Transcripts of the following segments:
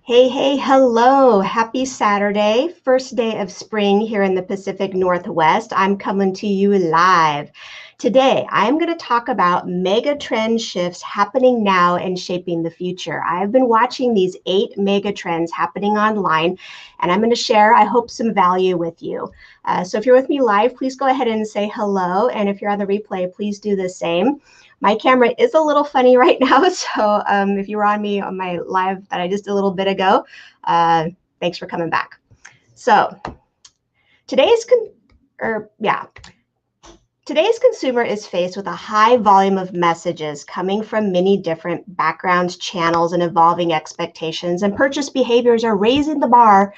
Hey, hey, hello. Happy Saturday. First day of spring here in the Pacific Northwest. I'm coming to you live. Today, I'm going to talk about mega trend shifts happening now and shaping the future. I've been watching these 8 mega trends happening online, and I'm going to share, I hope, some value with you. So if you're with me live, please go ahead and say hello. And if you're on the replay, please do the same. My camera is a little funny right now, so if you were on me on my live that I just did a little bit ago, thanks for coming back. So today's consumer is faced with a high volume of messages coming from many different backgrounds, channels, and evolving expectations, and purchase behaviors are raising the bar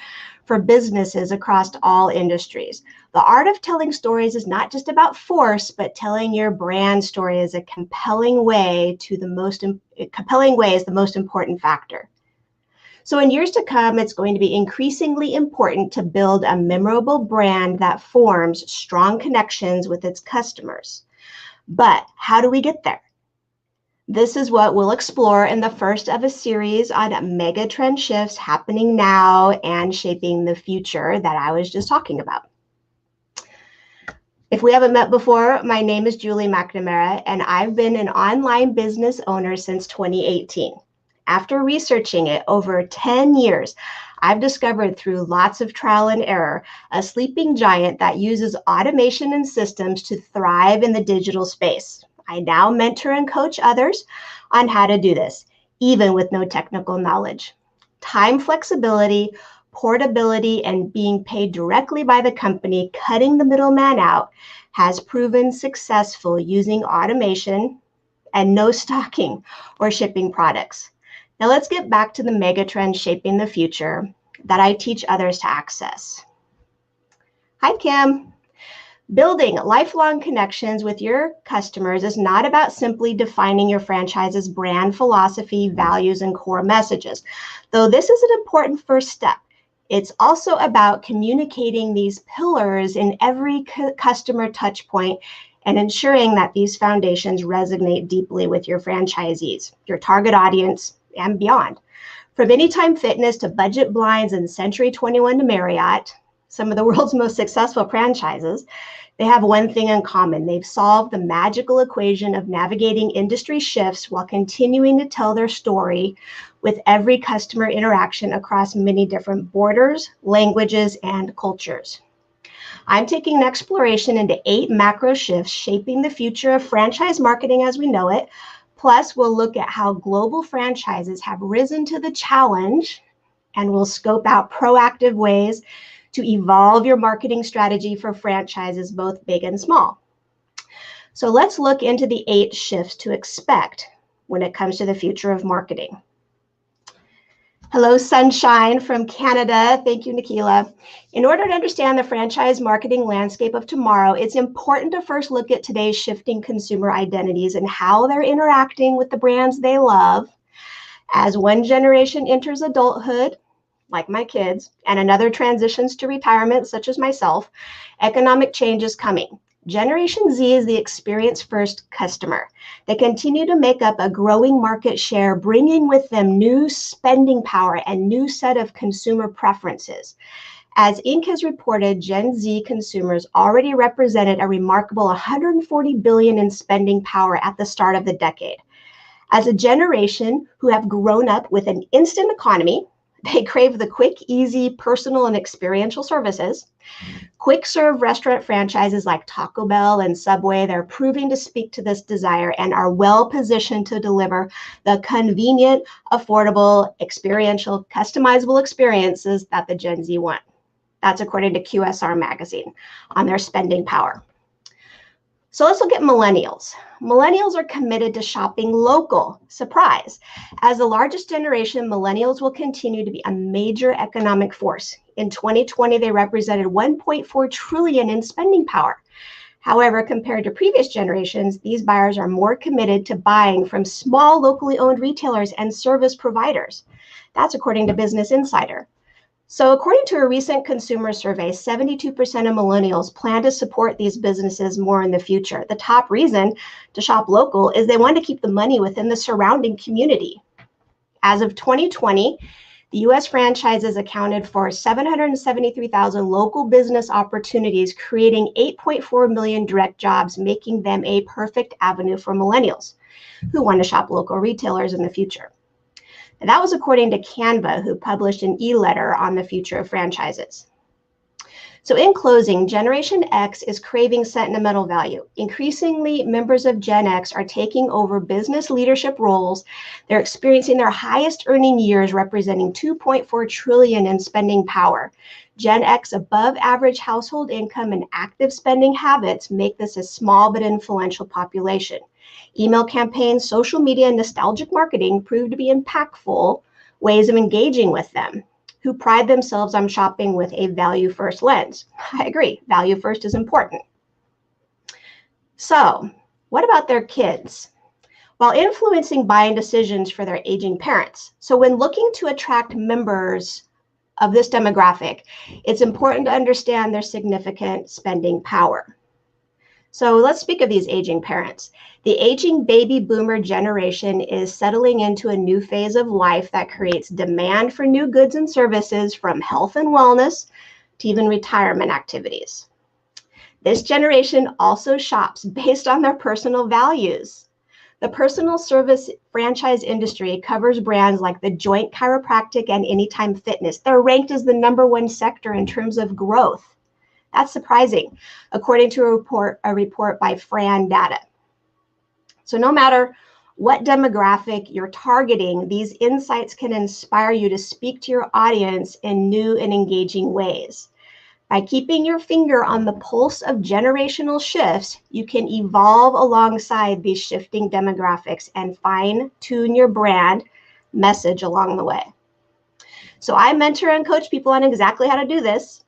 for businesses across all industries. The art of telling stories is not just about force, but telling your brand story is a compelling way is the most important factor. So in years to come, it's going to be increasingly important to build a memorable brand that forms strong connections with its customers. But how do we get there? This is what we'll explore in the first of a series on mega trend shifts happening now and shaping the future that I was just talking about. If we haven't met before, my name is Julie McNamara, and I've been an online business owner since 2018. After researching it over 10 years, I've discovered through lots of trial and error a sleeping giant that uses automation and systems to thrive in the digital space. I now mentor and coach others on how to do this, even with no technical knowledge. Time flexibility, portability, and being paid directly by the company, cutting the middleman out, has proven successful using automation and no stocking or shipping products. Now let's get back to the mega trends shaping the future that I teach others to access. Hi, Kim. Building lifelong connections with your customers is not about simply defining your franchise's brand philosophy, values, and core messages. Though this is an important first step, it's also about communicating these pillars in every customer touch point and ensuring that these foundations resonate deeply with your franchisees, your target audience, and beyond. From Anytime Fitness to Budget Blinds and Century 21 to Marriott, some of the world's most successful franchises, they have one thing in common. They've solved the magical equation of navigating industry shifts while continuing to tell their story with every customer interaction across many different borders, languages, and cultures. I'm taking an exploration into 8 macro shifts shaping the future of franchise marketing as we know it. Plus, we'll look at how global franchises have risen to the challenge, and we'll scope out proactive ways to evolve your marketing strategy for franchises, both big and small. So let's look into the 8 shifts to expect when it comes to the future of marketing. Hello, Sunshine from Canada. Thank you, Nikila. In order to understand the franchise marketing landscape of tomorrow, it's important to first look at today's shifting consumer identities and how they're interacting with the brands they love. As one generation enters adulthood, like my kids, and another transitions to retirement, such as myself, economic change is coming. Generation Z is the experience-first customer. They continue to make up a growing market share, bringing with them new spending power and new set of consumer preferences. As Inc. has reported, Gen Z consumers already represented a remarkable $140 billion in spending power at the start of the decade. As a generation who have grown up with an instant economy, they crave the quick, easy, personal, and experiential services. Quick serve restaurant franchises like Taco Bell and Subway, they're proving to speak to this desire and are well positioned to deliver the convenient, affordable, experiential, customizable experiences that the Gen Z want. That's according to QSR magazine on their spending power. So let's look at millennials. Millennials are committed to shopping local. Surprise. As the largest generation, millennials will continue to be a major economic force. In 2020, they represented $1.4 trillion in spending power. However, compared to previous generations, these buyers are more committed to buying from small locally owned retailers and service providers. That's according to Business Insider. So according to a recent consumer survey, 72% of millennials plan to support these businesses more in the future. The top reason to shop local is they want to keep the money within the surrounding community. As of 2020, The US franchises accounted for 773,000 local business opportunities, creating 8.4 million direct jobs, making them a perfect avenue for millennials who want to shop local retailers in the future. And that was according to Canva, who published an e-letter on the future of franchises. So in closing, Generation X is craving sentimental value. Increasingly, members of Gen X are taking over business leadership roles. They're experiencing their highest earning years, representing 2.4 trillion in spending power. Gen X above average household income and active spending habits make this a small but influential population. Email campaigns, social media, and nostalgic marketing prove to be impactful ways of engaging with them, who pride themselves on shopping with a value-first lens. I agree, value first is important. So, what about their kids? While influencing buying decisions for their aging parents. So when looking to attract members of this demographic, it's important to understand their significant spending power. So let's speak of these aging parents. The aging baby boomer generation is settling into a new phase of life that creates demand for new goods and services, from health and wellness to even retirement activities. This generation also shops based on their personal values. The personal service franchise industry covers brands like The Joint Chiropractic and Anytime Fitness. They're ranked as the #1 sector in terms of growth. That's surprising, according to a report by Fran Data. So no matter what demographic you're targeting, these insights can inspire you to speak to your audience in new and engaging ways. By keeping your finger on the pulse of generational shifts, you can evolve alongside these shifting demographics and fine-tune your brand message along the way. So I mentor and coach people on exactly how to do this.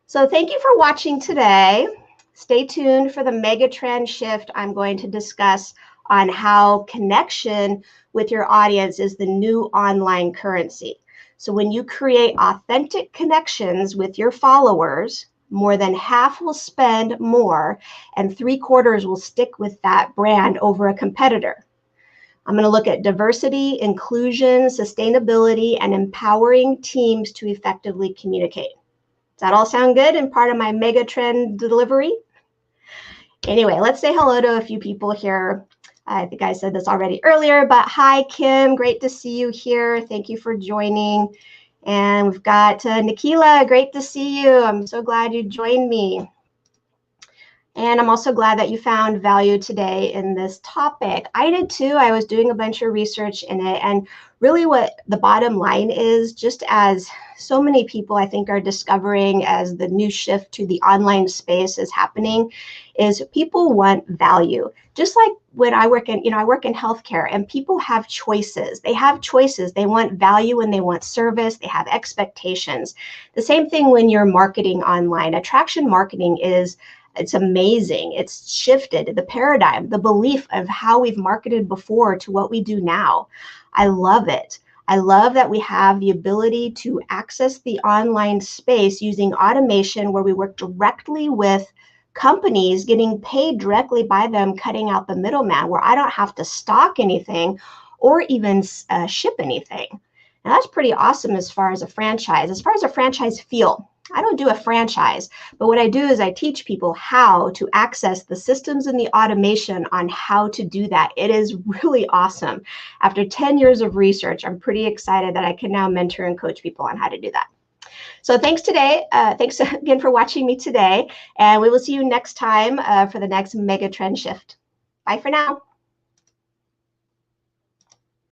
So thank you for watching today. Stay tuned for the megatrend shift I'm going to discuss on how connection with your audience is the new online currency. So when you create authentic connections with your followers, more than half will spend more and 3/4 will stick with that brand over a competitor. I'm going to look at diversity, inclusion, sustainability, and empowering teams to effectively communicate. Does that all sound good and part of my mega trend delivery? Anyway, let's say hello to a few people here. I think I said this already earlier, but hi, Kim. Great to see you here. Thank you for joining. And we've got Nikila. Great to see you. I'm so glad you joined me. And I'm also glad that you found value today in this topic. I did too. I was doing a bunch of research in it. And really what the bottom line is, just as so many people I think are discovering as the new shift to the online space is happening, is people want value. Just like when I work in, I work in healthcare, and people have choices. They have choices. They want value and they want service. They have expectations. The same thing when you're marketing online. Attraction marketing it's amazing. It's shifted the paradigm, the belief of how we've marketed before to what we do now. I love it. I love that we have the ability to access the online space using automation, where we work directly with companies, getting paid directly by them, cutting out the middleman, where I don't have to stock anything or even ship anything. And that's pretty awesome as far as a franchise. As far as a franchise feel, I don't do a franchise, but what I do is I teach people how to access the systems and the automation on how to do that. It is really awesome. After 10 years of research, I'm pretty excited that I can now mentor and coach people on how to do that. So thanks again for watching me today, and we will see you next time for the next mega trend shift. Bye for now.